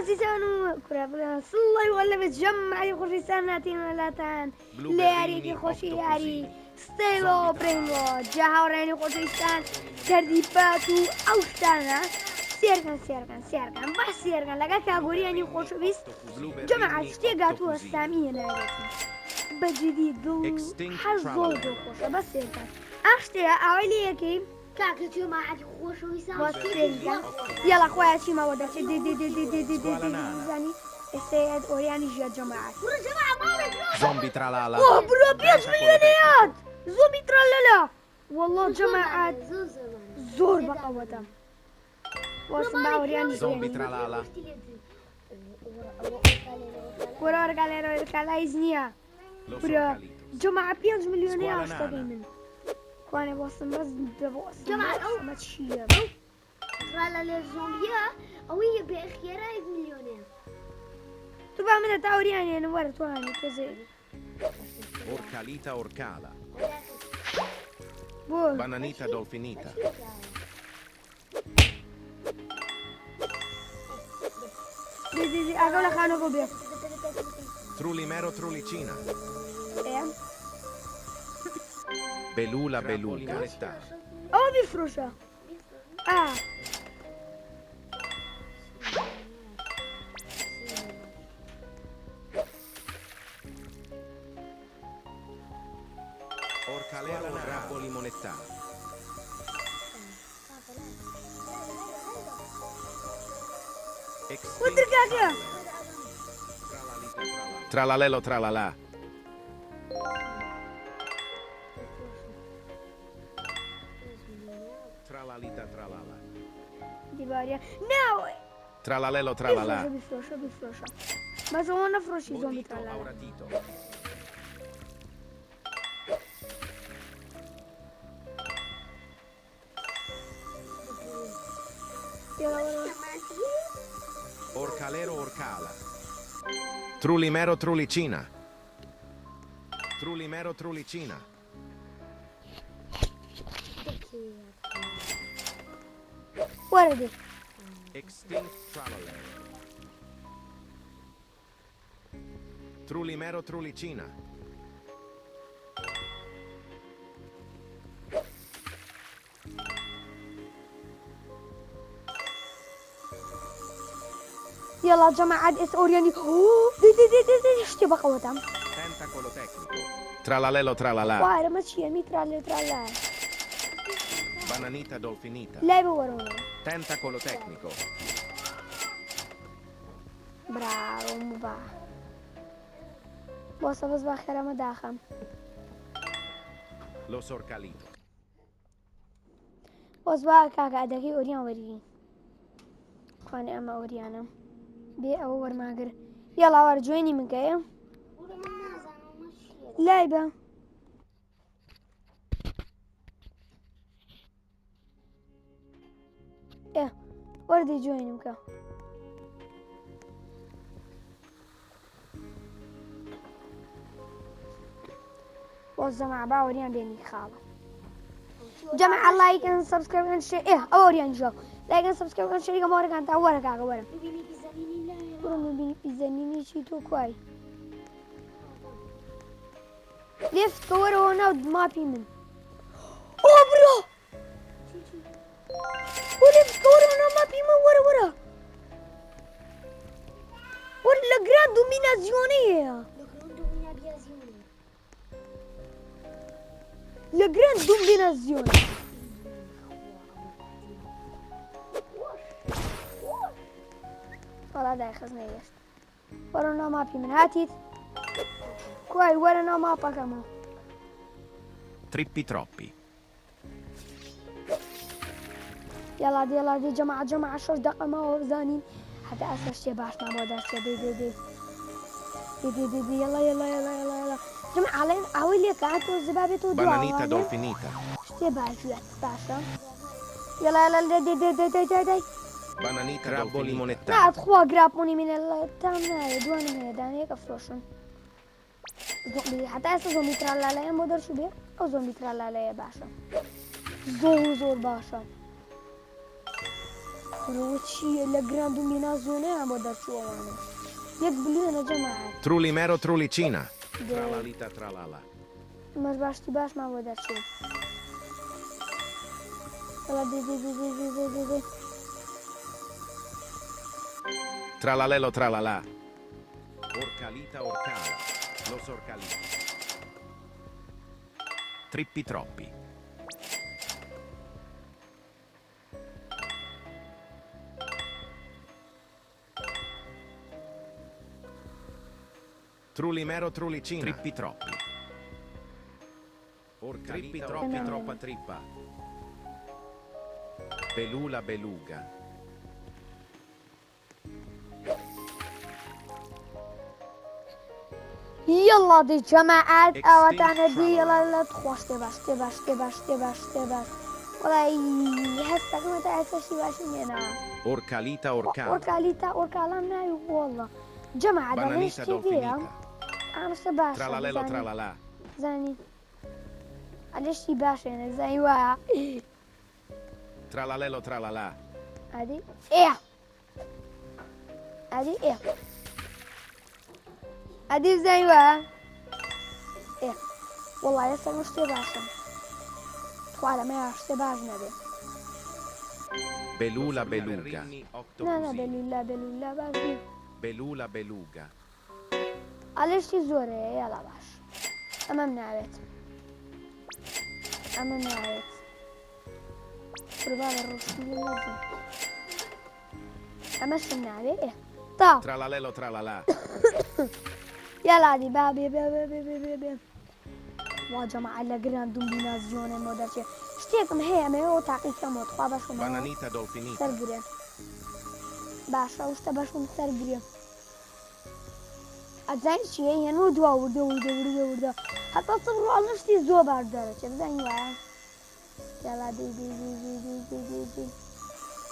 خوشیسان کرا سڵی وە لە بەجەمماری خوشیساناتی مەلاتان لێیارێکی خۆشی یاری ستەیلۆ برینگۆ جا هاوڕێنی خۆشەویستان کەردیپات و ئەو شتانە سێرکەن باش سێرکەن لەگەڵ کاگۆریانی خۆشەویست جەماعەت شتێک گاتووە سامی هێناوێتی بەجددی دڵ هەر زۆر خۆشە بە سێرکەن ئەم شتەیە ئاوای لێ یەکەی کاکە جەماعەتی خۆشەویستان يلا خويا شي ما ودك زاني السيد اورياني جا جماعة زومبي ترالala. اوه برو 5 مليونيات زومبي ترالala والله جماعة زور بقوتهم واسمع اورياني زومبي ترالala. ورا رجالي رجالي ازنيا برو جماعة 5 مليونيات اشتغل وانا بوصل بس جماعة ما تشيل ترى للزومبيا أو هي بخيارات مليونير طبعا من التاوريان انا ورت واني كذا Orcalita orcala. بول Bananita dolfinita. دي اقول لك انا قبل Trulimero trulicina. ايه Belula belulga. او بفرشه Orcalero rabo limonettano. ودرقاقه Tralalelo tralala. Tralalita tralala. دي باريا ناو Tralalelo tralala. بفرشه بس هو نفرشي زومبي Bonito ترى auratito. يلا Orcalero orcala. Trulimero trulicina. Trulimero trulicina. وردي Extinct tralalero. Trulimero trulicina. يلا جماعة اس اورياني دي اشتي بقوتهم Tentacolo tecnico. Tralalelo tralala. وارا ماشي ميترال ترالا Bananita dolfinita. لا بورونا Tentacolo tecnico. برافو مبا بوصل بس باخر ما داخل Los orcalitos. بس با كاكا ادكي اوريان وري كوني اما اوريانا بي او ور ماغر يلا ور جويني من كايا لايبه ايه وردي جويني مكا والجماعة باوريان بيني خالة جماعة لايك and subscribe and share ايه اوريان جو لايك and subscribe and share كمورك انت اورك اقا ورا ببینی بزنینی لا برو مبيني بيزنيني شي تو كواي ليفت كورا هنا ما في من اوه برو وليفت كورا هنا ما في من ورا ورا لا دومينازيوني لو كنتو من ابيازيوني لا دومينازيوني والله ده يخزني يست ورا ما في من هاتيت كواي ورا ما باكامو Trippi troppi. يلا دي جماعة شوش دقة ما هو زانين حتى أسر شي باش ما بودر شي دي يلا جماعة علين أولي كانت والزبابة تو Bananita dolfinita. شي باشا يلا دي Bananita rabo limonettano. لا تخوا قرابوني من التام دوان هي داني كفروشن زومبي حتى أسر زومبي ترالا لا مودر شو بيه أو زومبي ترالا لا باشا زور باشا روتشي لجران دومينازيوني أنا بدر شو أنا يقبلون يا جماعة Trulli mero trullicina. ده Tralalita tralala. ما باشتي باش ما بدر شو والله دي Tralalelo tralala. Orcalita orcala. Lo sorcalita. Trippi troppi. Trulli mero trullicina. Trippi troppi. Trippi troppi troppa trippa. Belula beluga. يلا دي جماعات اواتانا دي يلا لا تخوش تباش والله هسه كما تعرف شي باش هنا Orcalita orcala. اوركاليتا ناي والله جماعة ده ليش Bananita كذا dolfinita. انا سباش Tralalelo tralala. زاني ليش شي باش هنا زي وا Tralalelo tralala. هذه ايه هذه ايه هذه زي وا ايه والله لسه مش تباشا طوالة ما يعرفش تباش نبي Belula beluga. لا بالله باش Belula beluga. علاش تزوري يلا باش امام نعبت قربان الرشد لازم امشي النعبة ايه طا Tralalelo tralala. يلا دي بابي وا جماعة لا جراند دومينازيون مودرشي شتيكم هي ما هو تعقيد كم وتخوا باش Bananita dolfinita. سرقري باشا وش باش سرقري اتزين شي هي نو دوا حتى تصبروا على نفسي زوبر درجة زين وا يلا دي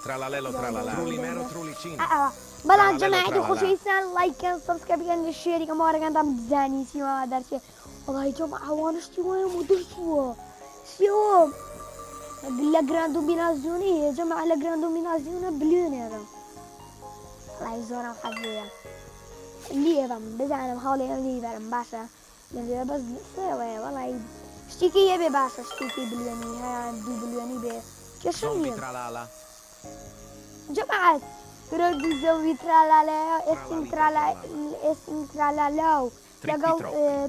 Tralalelo tralala. Trulli mero trullicina. بلا جماعة خوشي سان لايك سبسكرايب للشير كما ورا كان داني سيما درسي والله يا جماعة وانا اشتوى مدرسوا شو لا جراندو بينازيوني يا جماعة لا جراندو بينازيوني بليونير الله يزورنا حظيا اللي يفهم بس انا محاولة اللي يفهم باشا اللي بس سوى والله اشتكي يبي باشا اشتكي بليوني هاي دو بليوني بي Zombie كشوني tralala. جماعة ردوا زومبي ترالالا اسم ترالالاو لقوا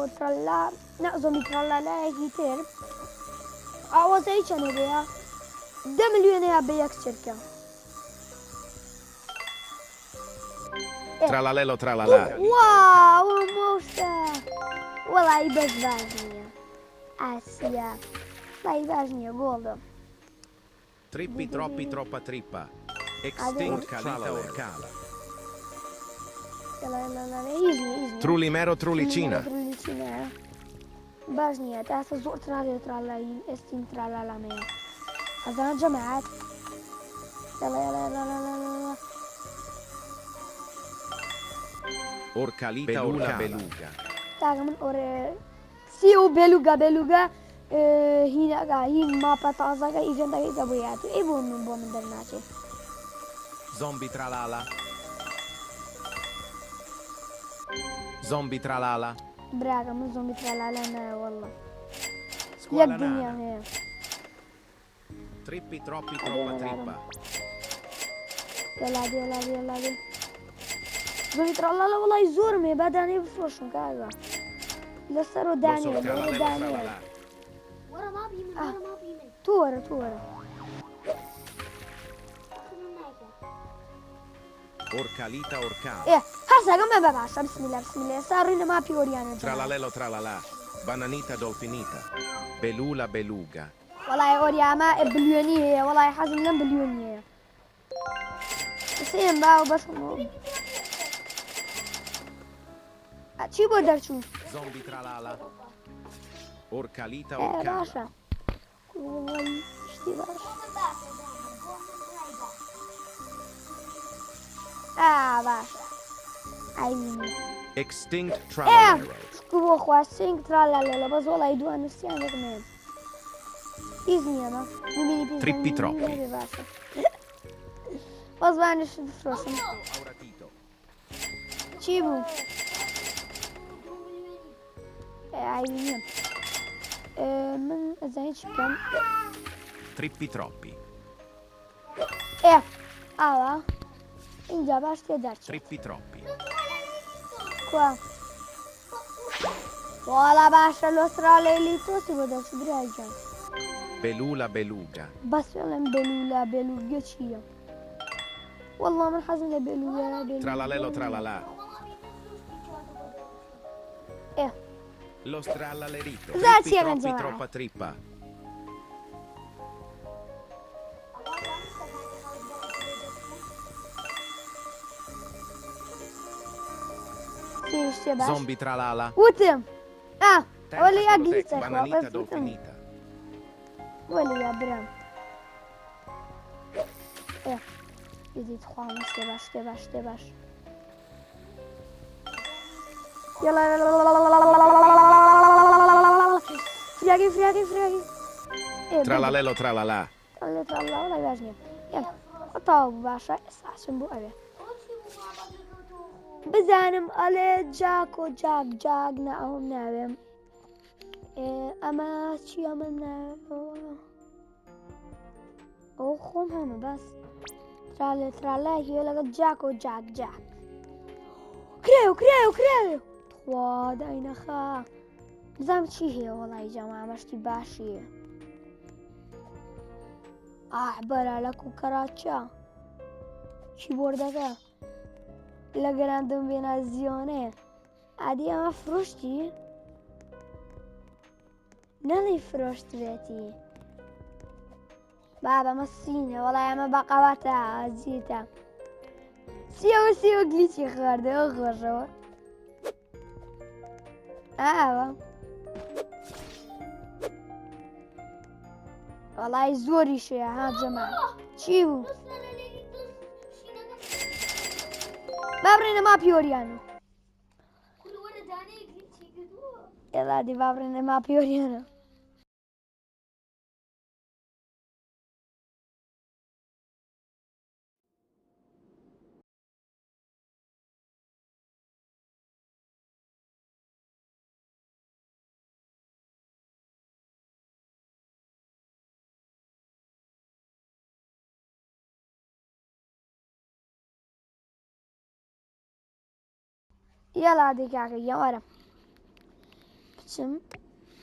ترالا لا زومبي ترالالا هيتر عوض ايش انا بيها ده مليون بيك شركة Tralalelo tralala. واو موسى والله يبز باجنية اسيا لا يباجنية جولد Trippi troppi troppa trippa. Extinct orcalita orcala. لا يجي Trulli mero trullicina. باجنية تاسا زور ترالا استين ترالا لا ميا هذا جماعات يلا Orcalita orcala. Beluga. تاغا من اور سيو بلوغا هنا هين ما بتازا كا إيجان دا إذا بياتو إيه بون درناچه Zombie tralala. Zombie tralala. براغا من زومبي ترالا لا والله يا Scuola الدنيا nana. هي Trippi troppi troppa trippa. يلا دي زومبي ترالا والله يزورمي بداني بفروشن كذا لسه Lo داني sorcalalelo داني tralala. ورا ما بيمن تورا Orcalita orcala. إيه هسا كم بباشا بسم الله صارين ما في أوريانا Tralalelo tralala. Bananita dolfinita. Belula beluga. والله أورياما بليونية والله حازم لم بليونية سين باو بس شي بقدر شوف Zombie tralala. Orcalita إيه orcala. باشا والله اشتي باشا باشا عيني Extinct إيه tralalero. شكو أخوة سينك ترالا بس والله يدوها نفسي أنا كمان إذني أنا Trippi troppi. غصبانش بفرۆشم Autito auratito. چی بوو؟ عیبی نییە من ئەزانی چی بکەم Trippi troppi. ئاوا اینجا باش تێدەرچێت Trippi troppi. کووە وەڵا باشە لۆسترالێلی تۆسی بۆ دەچ برایجان Belula beluga. بەس پێڵێم بێلولا بێلوگە چییە؟ وەڵڵا من حەزم لە بێلولا Tralalelo tralala. ئێ Lo strallalerito. Grazie, Trippi troppi Benzema. troppa trippa. تێشتێ باش Zombie tralala. وتم ئەوە لە یا Tempestotec, گلیچە bananita dolfinita. وەلی یا برام دیدیت خواهم شتێ باش شتێ باش شتێ باش يلا فراقي فراقي فراقي Tralalelo tralala. والله باجني يلا طاو باشا اساسن بو ابي بزانم ئەلێ جاک و جاک جاک ناوم ناوێم ئەمە چی ئەمە ئەو خۆم هەمە بەس ترالێ ترالای هیە لەگەڵ جاک و جاک جاک کراو کراو کراو خوا داینەخا بزانم چی هەیە وەڵی جەما ئەمەشتی باشیە بەرە لە کوکەراچە چی بۆردەکە لە گەراندم بێنە زیۆنێ عادی ئەمە فرۆشتی نەڵی فرۆشت بێتی بابە ئەمە سینە وەڵای ئەمە بەقەواتە ئازیتە سیەوە سیوە گلیچی خواردەوە خۆشەوە ئاوە وەڵای زۆری شەیە ها جەما چی بوو بابڕێنە ما پیۆریانە ئێڵادی بابڕێنە ما پیۆریانە یاڵادی کاکە یاوەرە بچم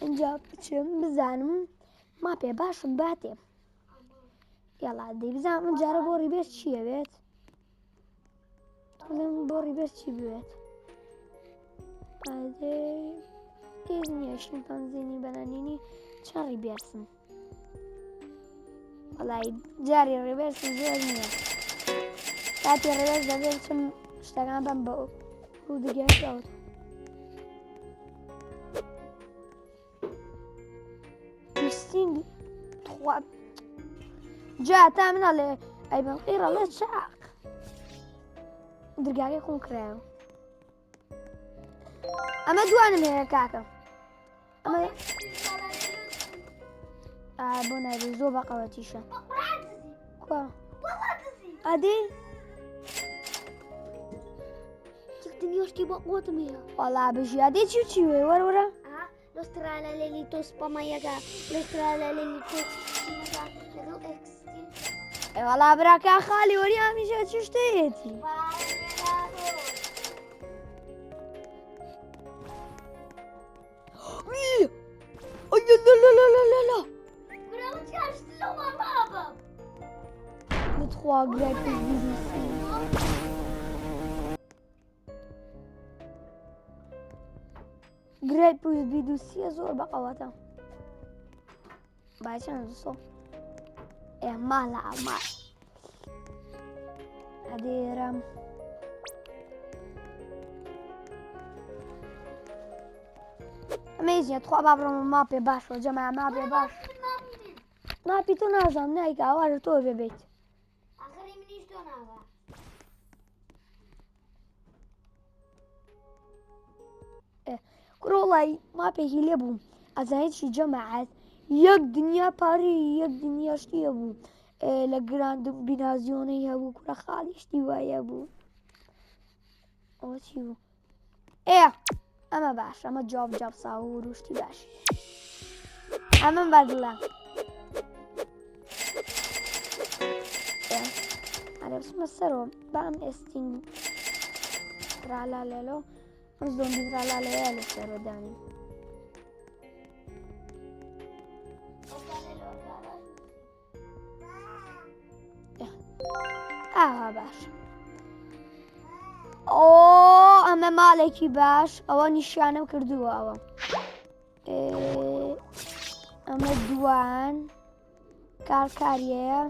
اینجا بچم بزانم ما پێ باشم باتێ یاڵادی بزانم من جارە بۆ ڕیبێت چییە بێت بۆ ڕیبێت چی بوێت هیچ نییە شیمپانزینی بەنانینی چەند ڕیبێرسم وەڵای جاری ڕێبێرسم زۆر نییە کاتی ڕێبێرس دەبێت چم شتەکان بەم بە ودگەوت بیستین جا تا منەڵێ ئەی بەم قیڕە لە چاق درگاکەی خۆم کرایەوە ئەمە دوانم هەیە کاکە ئەمە بۆ نایبێت زۆر بەقەوەتیشە کووە ئەدی Dniuszki bo młotmija. وەڵا بژیادی چی چی وێ وەرەوەرە L'Australia lelitos pamayaga. L'Australia lelitos pamayaga. Legal extin. وەڵا براکە خاڵی وەری هەمیشە چ شتەیەتی Bravo, ciasto, lo mamava. بتخوا گرای بیزنسی گرای پویز بیدوسیە زۆر بەقەوەتە باچەند سۆ ماڵە ئەمال ئەدێرەم ئەمەیزیە تخوا با بڕۆمە ماپێ باشەوە جەما ماپێ باش ماپی تۆ نازانم نایکە ئاوارە تۆ بێبێت Akhirnya minis tuh naga. کڕۆڵی ماپێکی لێ بوو ئەزانیت چی جەماعەت یەک دنیا پارەی یەک دنیا شتیە بوو لە گراند بینازیۆنەی هەبوو کوڕە خاڵیشتی وایە بوو ئەوە چی بوو ئەمە باش ئەمە جاب سا و ڕوشتی باش ئەمە بەدڵە ئەرێ بچمە سەرەوە بام ئێستین ترالا لێلۆ ئەم زۆمبی ترالا لەیە لە سەرۆدانی ئاها باش ئەمە ماڵێکی باش ئەوە نیشانەم کردووە ئەوە ئەمە دوان کارکاریەیە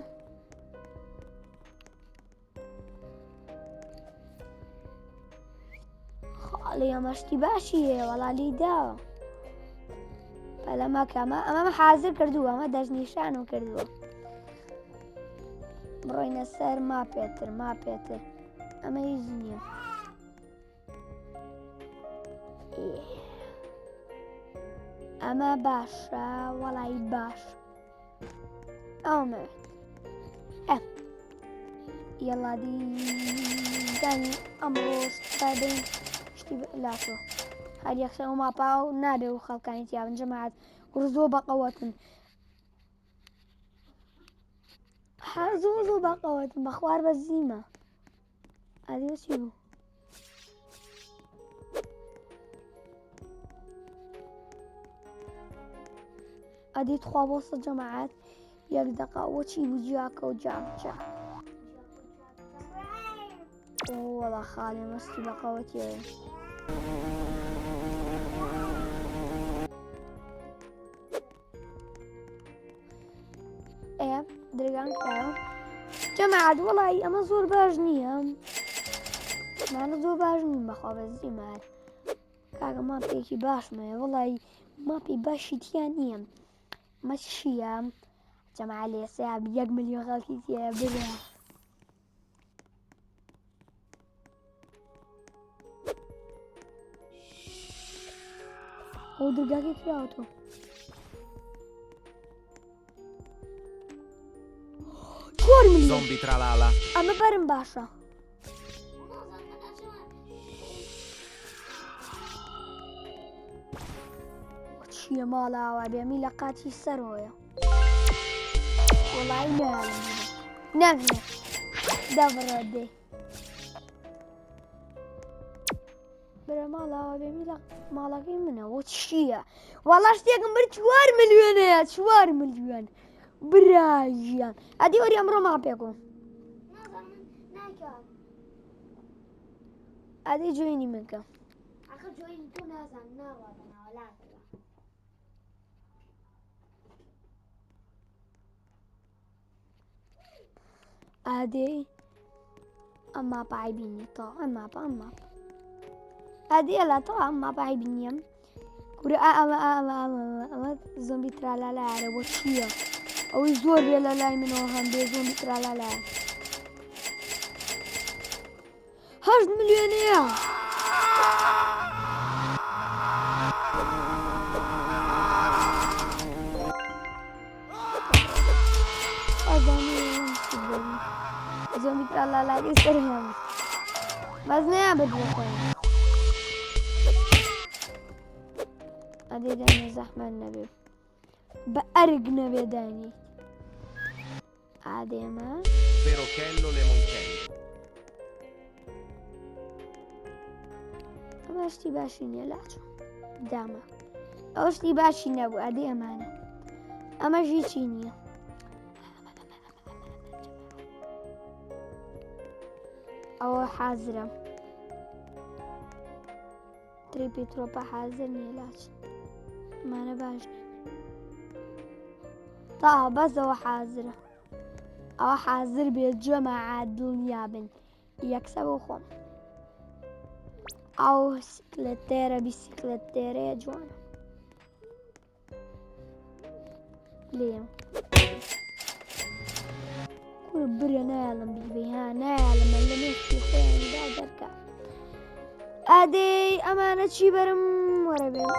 خاڵی ئەمەشتی باشی هەیە وەڵالی داوە پەلەمەکەمە ئەمە حازر کردووە ئەمە دەستنیشانم کردووە بڕۆینە سەر ماپێتر ئەمە هیچ نییە ئەمە باشە وەڵی باش ئەومەوێت یەڵا دیدانی ئەمڕۆ بەدەین شتی لاتۆ هەر یەکسەر و ماپا و نابێ و خەڵکانی تیاون جەماعەت زۆر بەقەوەتن زۆر بەقەوەتن بە خوار بە زیمە ئەدیوە چی بوو ئەدیت خوا بۆسە جەماعەت یەک دەقا ئەوە چی بوو جیاکە و جامجا وەڵا خاڵێ مەستی بەقەوەتیەوە درگان کراوە جەماعەت وەڵی ئەمە زۆر باش نییە مانە زۆر باش نیم بەخوا بەزی مار کاکە ماپێکی باشمەیە وەڵی ماپی باشی تیان نییە مە چییە جەماعە لێسەیە 1 ملیۆن خەڵکی تیایە برە ئەو درگاکەی کراوەتەوە Zombie tralala. ئەمە بەرم باشە چییە ماڵاوە بێمی لە قاچی سەرۆیە وەڵی نەغێ دەبڕە دێ برە ماڵاوە بێمی لە ماڵەکەی منەوە چییە وەڵا شتێکم بر 4 ملیۆنەیە 4 ملیۆن براژیان ئەدی وەری ئەمڕۆ ماپێکۆ ئەدی جوێنی منکە ئادێ ئەمما پای بینی تا ئەمما ئادێ لە تا ئەمما پای بینیم کورە ئەمە زۆمبی ترالا لایە بۆ چییە ئەوەی زۆر بێ لە لای منەوە هەم بێ زۆمبی ترالا لایە 8 ملیۆنەیە زۆمبی ترالا لای سەر هەم باز نەیابێت بۆ خۆیان ئەدێ دانێ زەحمەت نەبێ بە ئەرگ نەبێ دانی ئادێمە Perochello lemoncello. ئەمە شتی باشی نییە لاچۆ دامە ئەوە شتی باشی نەبوو ئەدێ ئەمانە ئەمەش هیچی نییە ئەوە حازرە تریپی ترۆپە حازر نییە لاچ مانە باش تا بەسەوە حازرە ئەوە حازر بێت جەماعەت دڵنیابن یەکسە بۆ خۆم ئەو سیکلێتێرە بیسیکلێتێرەیە جوانە لێم کوڕ برە نایڵم بیبێ ها نایڵمە لە نێشتی خۆیاندا دەرکە ئادەی ئەمانە چی بەرم وەرە بێم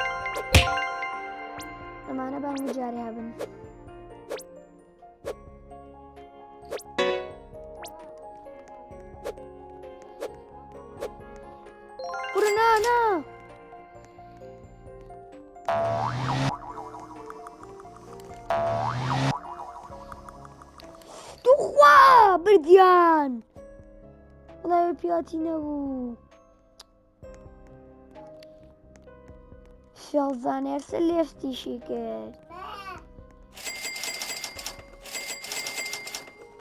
ئەمانە بانگی جارێ هەبن نا توخوا بردیان والله پیاتی نبود شازان ارسل لفتیشی کرد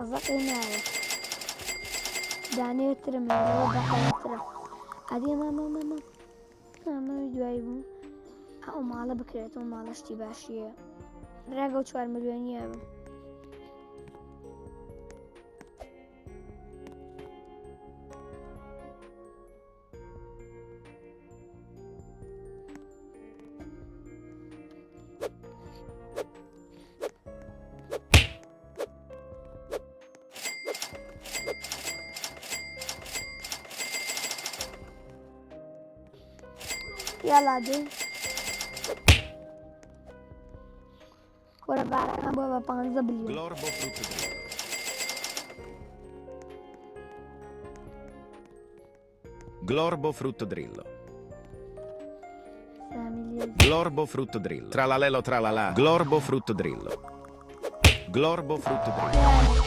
أصدق ناوي داني ترى من الوضع ترى هذه ما يدوايبون أو مالا بكريتون مالا اشتباشية راقو 4 مليون. يلا دي ورا بعد ما بابا 15 بليون. Glorbo frutto drillo. Glorbo frutto drillo. Glorbo frutto drillo. Tralalelo tralala. Glorbo frutto drillo. Glorbo frutto drillo.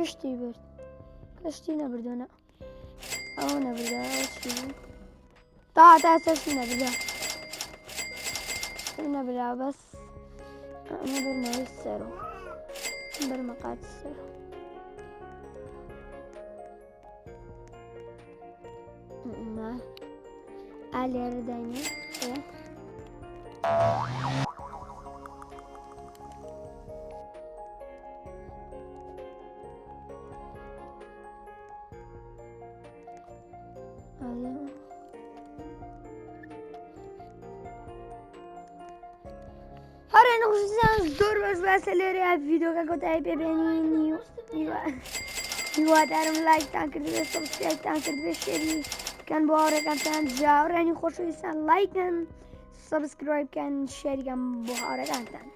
كشتي برد كشتي نبرد أنا أو نبرد أو تا سش نبرد بس نبر ما يسرو نبر مقاد السرو ما علي رداني دور بس لێرە ڤیدۆکە کۆتایی پێبێنین هیوادارم لایکتان کردبێ سەبسکرایبتان کردبێ شێری بکەن بۆ هاوڕێکانتان جاوڕێنی خۆشەویستان لایکن سەبسکرایبکەن شێریکەن بۆ هاوڕێکانتان.